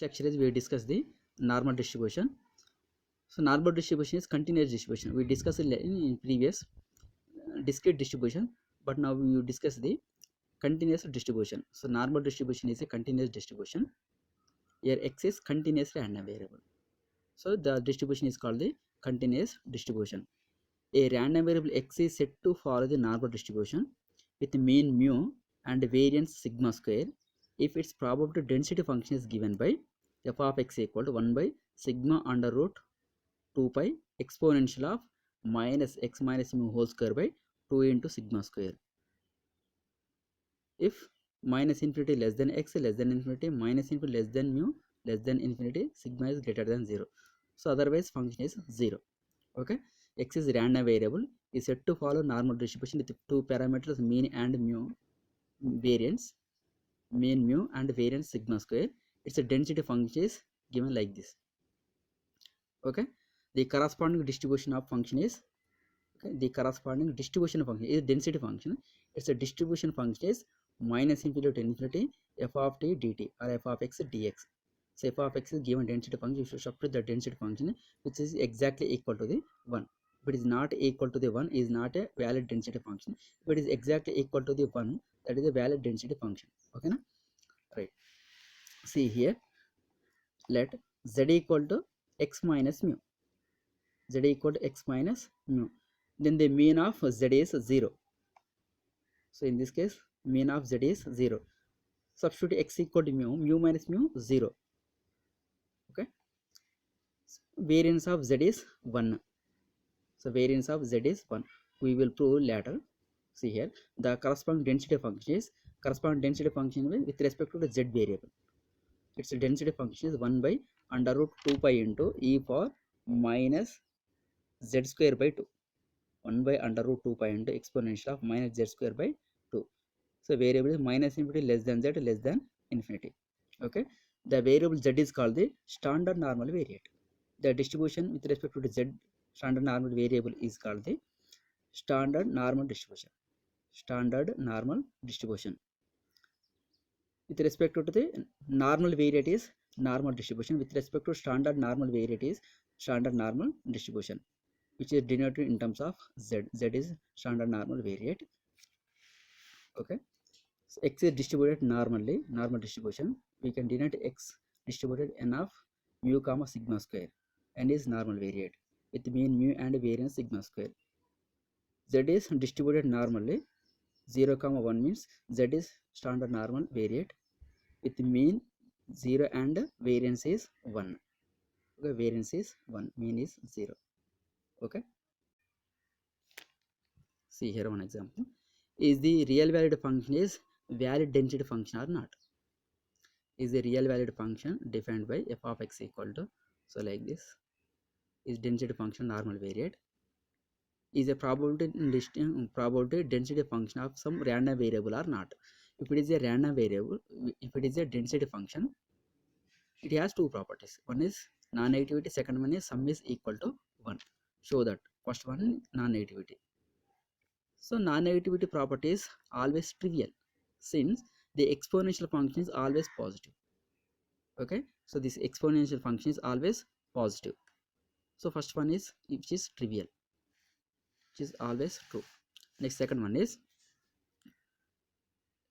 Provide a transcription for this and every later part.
lecture is we discuss the normal distribution. So normal distribution is continuous distribution. We discussed it in previous discrete distribution, but now we will discuss the continuous distribution. So normal distribution is a continuous distribution. Here x is continuous random variable. So the distribution is called the continuous distribution. A random variable x is said to follow the normal distribution with mean mu and variance sigma square if its probability density function is given by f of x equal to 1 by sigma under root 2 pi exponential of minus x minus mu whole square by 2 into sigma square. If minus infinity less than x less than infinity, minus infinity less than mu less than infinity, sigma is greater than 0. So otherwise function is 0. Okay, x is random variable is said to follow normal distribution with two parameters mean and mu variance, mean mu and variance sigma square. Its density function is given like this. Okay, the corresponding distribution of function is the corresponding distribution function is density function. Its a distribution function is minus infinity to infinity f of t dt or f of x dx. So f of x is given density function. You should substitute the density function which is exactly equal to the 1. If it is not equal to the 1, is not a valid density function. If it is exactly equal to the 1, that is a valid density function. Okay, na? Right. See here, let z equal to x minus mu. Z equal to x minus mu. Then the mean of z is 0. So in this case, mean of z is 0. Substitute x equal to mu, mu minus mu 0. Okay. Variance of z is 1. So variance of z is 1. We will prove later. See here, the corresponding density function is with respect to the z variable. Its density function is 1 by under root 2 pi into e power minus z square by 2. 1 by under root 2 pi into exponential of minus z square by 2. So variable is minus infinity less than z less than infinity. Okay, the variable z is called the standard normal variate. The distribution with respect to the z standard normal variable is called the standard normal distribution. Standard normal distribution. With respect to the normal variate is normal distribution. With respect to standard normal variate is standard normal distribution, which is denoted in terms of z. Z is standard normal variate. Okay, so x is distributed normally, normal distribution. We can denote x distributed n of mu comma sigma square, and is normal variate with mean mu and variance sigma square. Z is distributed normally, 0 comma 1 means z is standard normal variate with mean 0 and variance is 1. Okay, variance is 1, mean is 0. Okay, see here one example. Is the real valued function is valid density function or not? Is the real valued function defined by f of x equal to, so like this, is density function normal variate, is a probability density function of some random variable or not. If it is a random variable, if it is a density function, it has two properties. One is non-negativity, second one is sum is equal to 1. Show that first one non-negativity. So non-negativity property is always trivial since the exponential function is always positive. Okay, so this exponential function is always positive. So first one is which is trivial, which is always true. Next, second one is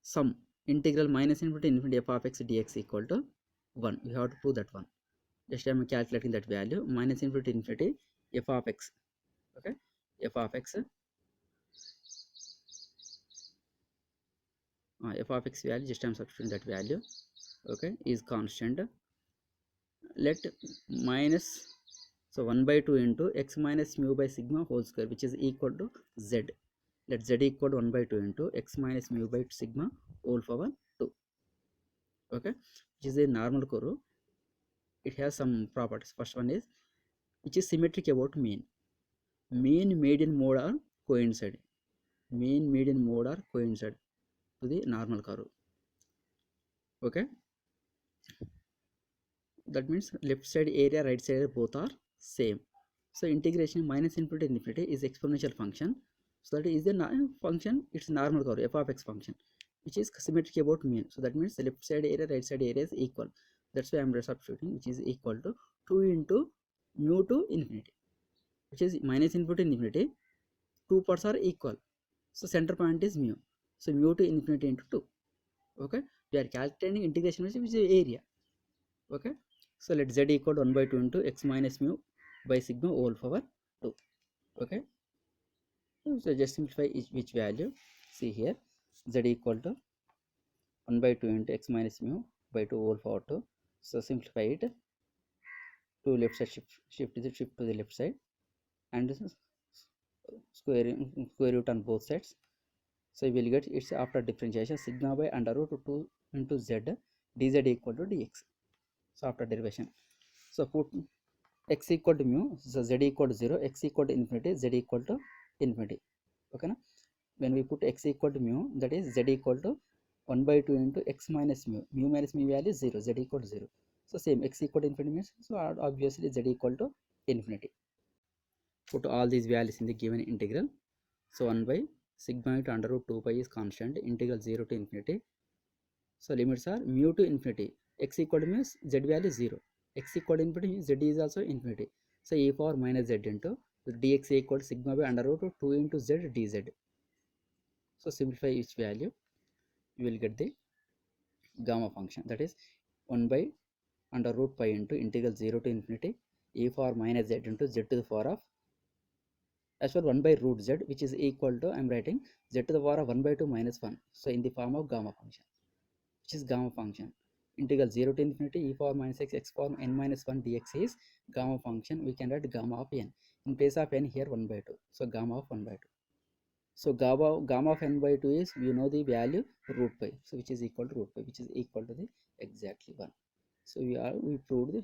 sum integral minus infinity to infinity f of x dx equal to 1. You have to prove that one. Just I am calculating that value, minus infinity to infinity f of x. Okay, f of x f of x value, just I am substituting that value. Okay, is constant. Let minus, so 1 by 2 into x minus mu by sigma whole square, which is equal to z. Let z equal to 1 by 2 into x minus mu by sigma whole power 2. Okay, which is a normal curve. It has some properties. First one is which is symmetric about mean. Mean, median, mode are coincide. Mean, median, mode are coincide to the normal curve. Okay, that means left side area, right side area both are same. So integration minus infinity to infinity is exponential function. So that is the function, it's normal curve f of x function, which is symmetric about mean. So that means the left side area, right side area is equal. That's why I'm substituting, which is equal to 2 into mu to infinity, which is minus infinity to infinity. Two parts are equal, so center point is mu, so mu to infinity into 2. Okay, we are calculating integration which is area. Okay, so let z equal to 1 by 2 into x minus mu by sigma whole power 2. Okay, so just simplify which value. See here, z equal to 1 by 2 into x minus mu by 2 whole power 2. So simplify it to left side, shift to the left side, and square root on both sides. So you will get it's after differentiation sigma by under root 2 into z dz equal to dx. So after derivation, so put x equal to mu, so z equal to 0, x equal to infinity, z equal to infinity. Okay na? When we put x equal to mu, that is z equal to 1 by 2 into x minus mu, mu minus mu value is 0, z equal to 0. So same, x equal to infinity means, so obviously z equal to infinity. Put all these values in the given integral. So 1 by sigma into under root 2 pi is constant, integral 0 to infinity. So limits are mu to infinity, x equal to means z value is 0, x equal to infinity means z is also infinity. So e power minus z into dx equal to sigma by under root 2 into z dz. So simplify each value, you will get the gamma function, that is 1 by under root pi into integral 0 to infinity e power minus z into z to the power of, as well 1 by root z, which is equal to, I am writing z to the power of 1 by 2 minus 1. So in the form of gamma function, which is gamma function. Integral 0 to infinity e power minus x power n minus 1 dx is gamma function. We can write gamma of n. In place of n here 1 by 2. So gamma of 1 by 2. So gamma of n by 2 is, we know the value root pi. So which is equal to root pi, which is equal to the exactly 1. So we proved the,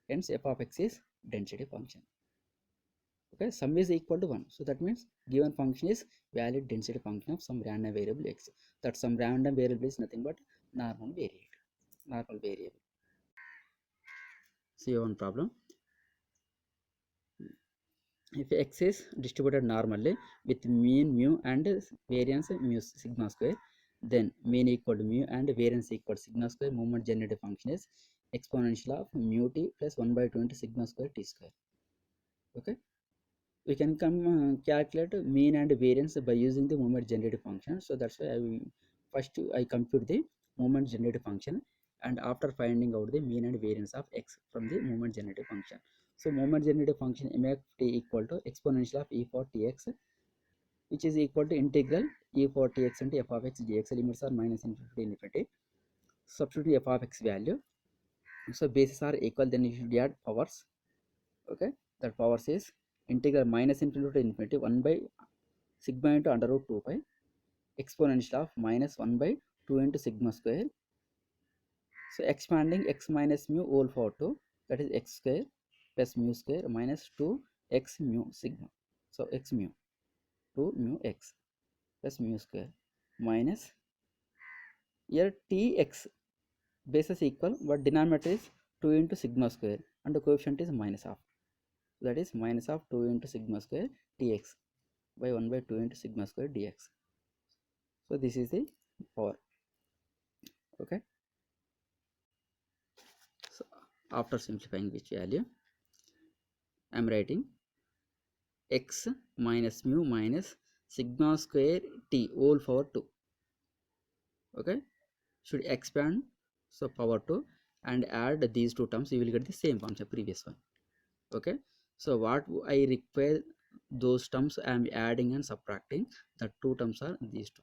hence f of x is density function. Okay, sum is equal to 1. So that means given function is valid density function of some random variable x. That some random variable is nothing but normal variable. See one problem. If x is distributed normally with mean mu and variance mu sigma square, then mean equal to mu and variance equal to sigma square, moment generated function is exponential of mu t plus 1 by 2 into sigma square t square. Okay, we can calculate mean and variance by using the moment generated function. So that's why I compute the moment generated function, and after finding out the mean and variance of x from the moment generated function. So moment generated function mf t equal to exponential of e for tx, which is equal to integral e for tx into f of x dx. Limits are minus infinity to infinity. Substitute f of x value. So bases are equal, then you should add powers. Okay, that powers is integral minus infinity to infinity 1 by sigma into under root 2 pi exponential of minus 1 by 2 into sigma square. So expanding x minus mu whole power 2, that is x square plus mu square minus 2 x mu sigma. So x mu 2 mu x plus mu square minus, here tx bases equal, but denominator is 2 into sigma square and the coefficient is minus half. That is minus of 2 into sigma square dx by 1 by 2 into sigma square dx. So this is the power. Okay, so after simplifying which value, I am writing x minus mu minus sigma square t whole power 2. Okay, should expand, so power 2, and add these two terms, you will get the same function previous one. Okay, so what I require, those terms I am adding and subtracting, the two terms are these two.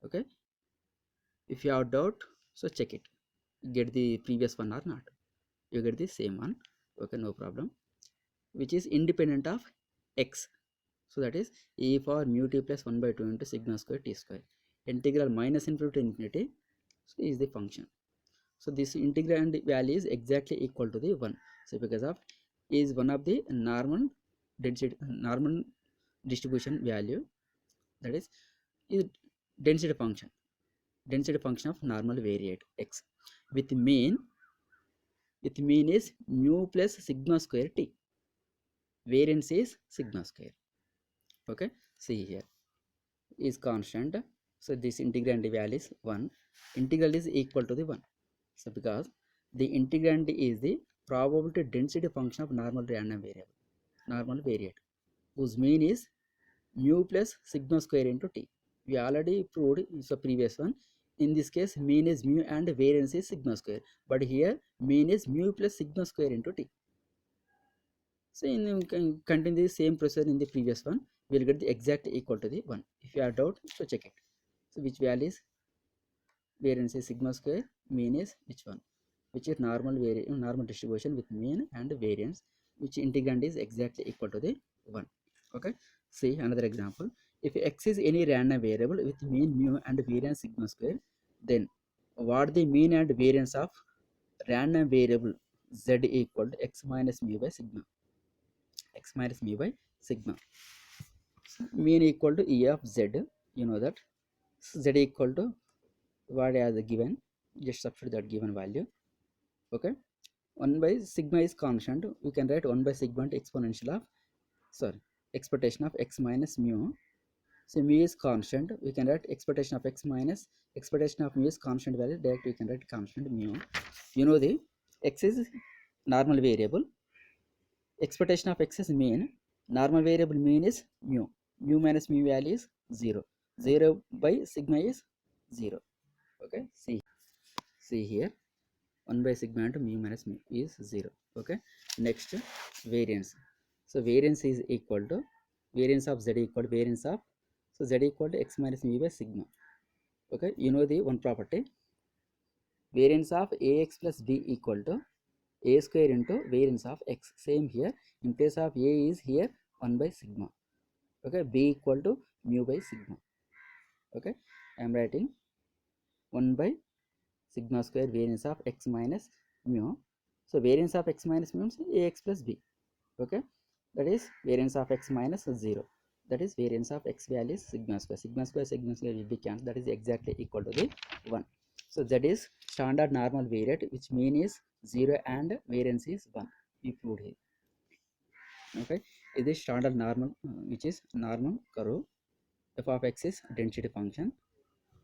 Okay, if you have doubt, so check it, get the previous one or not, you get the same one. Okay, no problem, which is independent of x. So that is e power mu t plus 1 by 2 into sigma square t square. Integral minus infinity to infinity, so is the function. So this integrand value is exactly equal to the 1. So because of is one of the normal density, normal distribution value, that is density function of normal variate x with mean is mu plus sigma square t, variance is sigma square. Okay, see here is constant, so this integrand value is 1, integral is equal to the 1. So because the integrand is the probability density function of normal random variable, normal variate, whose mean is mu plus sigma square into t. We already proved is the previous one. In this case, mean is mu and variance is sigma square. But here, mean is mu plus sigma square into t. So in continue the same procedure in the previous one, we will get the exact equal to the 1. If you have doubt, so check it. So which value is variance is sigma square, mean is which one? Which is normal distribution with mean and variance, which integrand is exactly equal to the 1. Okay. See another example. If x is any random variable with mean mu and variance sigma square, then what the mean and variance of random variable z equal to x minus mu by sigma. X minus mu by sigma. Mean equal to E of z. You know that z equal to what as given. Just substitute that given value. Okay. 1 by sigma is constant. We can write 1 by sigma into exponential of expectation of x minus mu. So mu is constant. We can write expectation of x minus expectation of mu is constant value. Directly we can write constant mu. You know the x is normal variable. Expectation of x is mean. Normal variable mean is mu. Mu minus mu value is 0. 0 by sigma is 0. Okay. See here. 1 by sigma into mu minus mu is 0. Okay. Next, variance. So variance is equal to variance of z equal to variance of, so z equal to x minus mu by sigma. Okay. You know the one property, variance of ax plus b equal to a square into variance of x. Same here, in place of a is here 1 by sigma. Okay. B equal to mu by sigma. Okay. I am writing 1 by sigma square variance of x minus mu. So variance of x minus mu means ax plus b. Okay. That is variance of x minus 0. That is variance of x value is sigma square. Sigma square will be cancelled. That is exactly equal to the 1. So that is standard normal variate, which mean is 0 and variance is 1. We proved here. Okay. It is standard normal, which is normal curve. F of x is density function.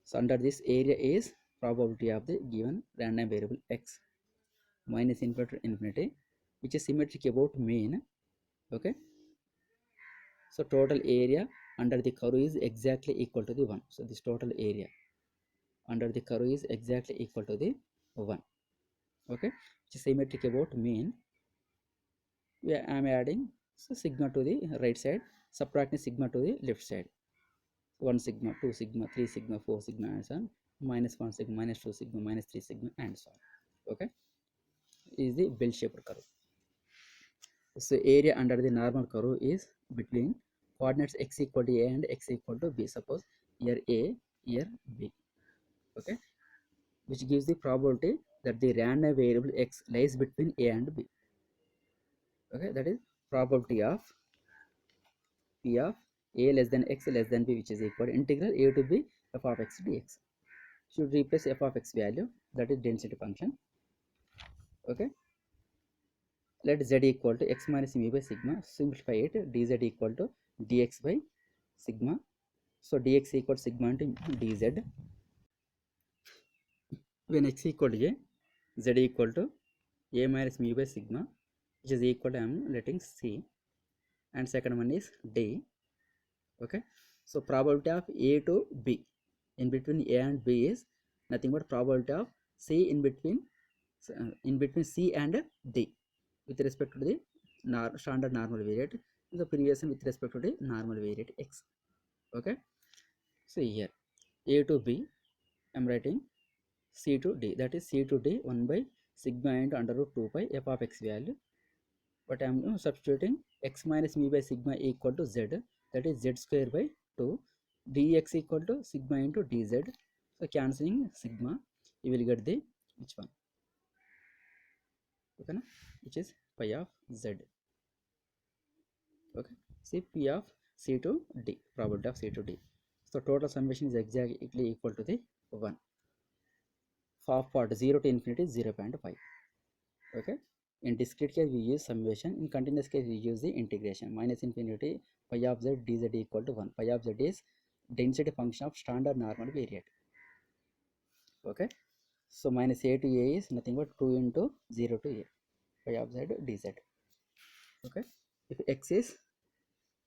So under this area is probability of the given random variable x minus infinity to infinity, which is symmetric about mean. Okay. So total area under the curve is exactly equal to the 1. So this total area under the curve is exactly equal to the 1. Okay. Which is symmetric about mean. I am adding so sigma to the right side, subtracting sigma to the left side. 1 sigma, 2 sigma, 3 sigma, 4 sigma, and so on. Minus 1 sigma, minus 2 sigma, minus 3 sigma, and so on. Okay. Is the bell shaped curve. So area under the normal curve is between coordinates x equal to a and x equal to b. Suppose here a, here b. Okay. Which gives the probability that the random variable x lies between a and b. Okay. That is probability of p of a less than x less than b, which is equal to integral a to b f of x dx. Should replace f of x value, that is density function. Okay. Let z equal to x minus mu by sigma. Simplify it. Dz equal to dx by sigma. So dx equal to sigma into dz. When x equal to a, z equal to a minus mu by sigma, which is equal to I am letting c, and second one is d. Okay. So probability of a to b in between a and b is nothing but probability of c in between c and d with respect to the standard normal variate. The previous one with respect to the normal variate x. Okay. So here a to b I am writing c to d, that is c to d 1 by sigma into under root 2 pi f of x value. But I am substituting x minus mu by sigma equal to z, that is z square by 2, dx equal to sigma into dz. So cancelling sigma, you will get the which one? Okay, na? Which is pi of z. Okay, see p of c to d, probability of c to d. So total summation is exactly equal to the 1. Half part 0 to infinity 0.5. Okay. In discrete case we use summation. In continuous case we use the integration. Minus infinity pi of z dz equal to 1. Pi of z is density function of standard normal variate. Okay. So minus a to a is nothing but 2 into 0 to a by of z dz. Okay, if x is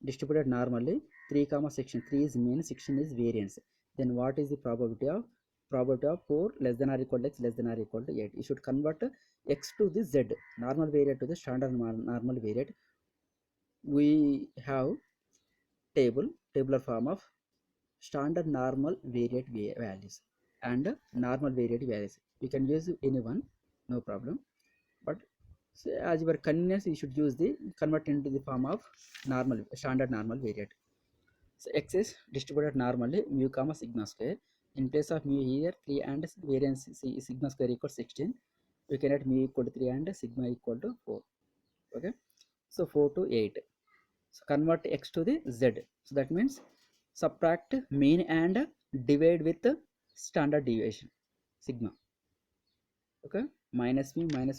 distributed normally, 3 comma section 3 is mean, section is variance, then what is the probability of 4 less than or equal to x less than or equal to 8? You should convert x to the z, normal variate to the standard normal variate. We have tabular form of standard normal variate values and normal variate values. You can use any one, no problem, but so as your convenience you should use the convert into the form of standard normal variate. So x is distributed normally mu comma sigma square. In place of mu here 3 and variance sigma square equals 16. We can write mu equal to 3 and sigma equal to 4. Okay, so 4 to 8. So convert x to the z. So that means subtract mean and divide with standard deviation sigma. Okay, minus mu divide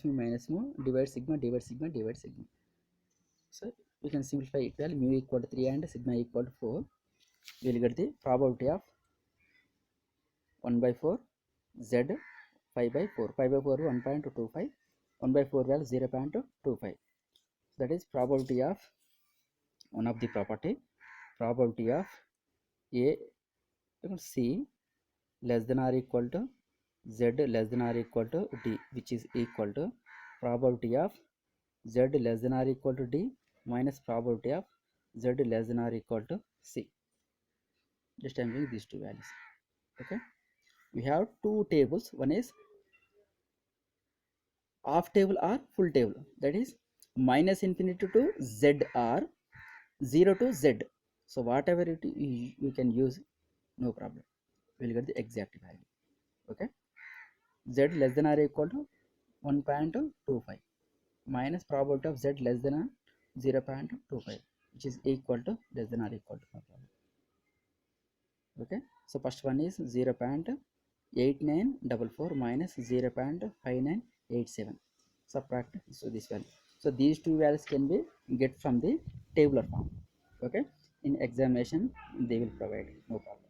sigma divide sigma. So we can simplify it well. Mu equal to 3 and sigma equal to 4. We will get the probability of 1 by 4 z 5 by 4. 5 by 4 1.25. 1 by 4 value 0.25. That is probability of one of the probability of a c less than or equal to z less than or equal to d, which is equal to probability of z less than or equal to d minus probability of z less than or equal to c. Just I am giving these two values. Okay, we have two tables. One is half table or full table, that is minus infinity to z or 0 to z. So whatever you can use, no problem, we will get the exact value. Okay, z less than or equal to 1.25 minus probability of z less than 0.25, which is equal to less than or equal to, no problem. Okay, so first one is 0.8944 minus 0.5987. Subtract so this value. So these two values can be get from the tabular form. Okay, in examination they will provide, no problem.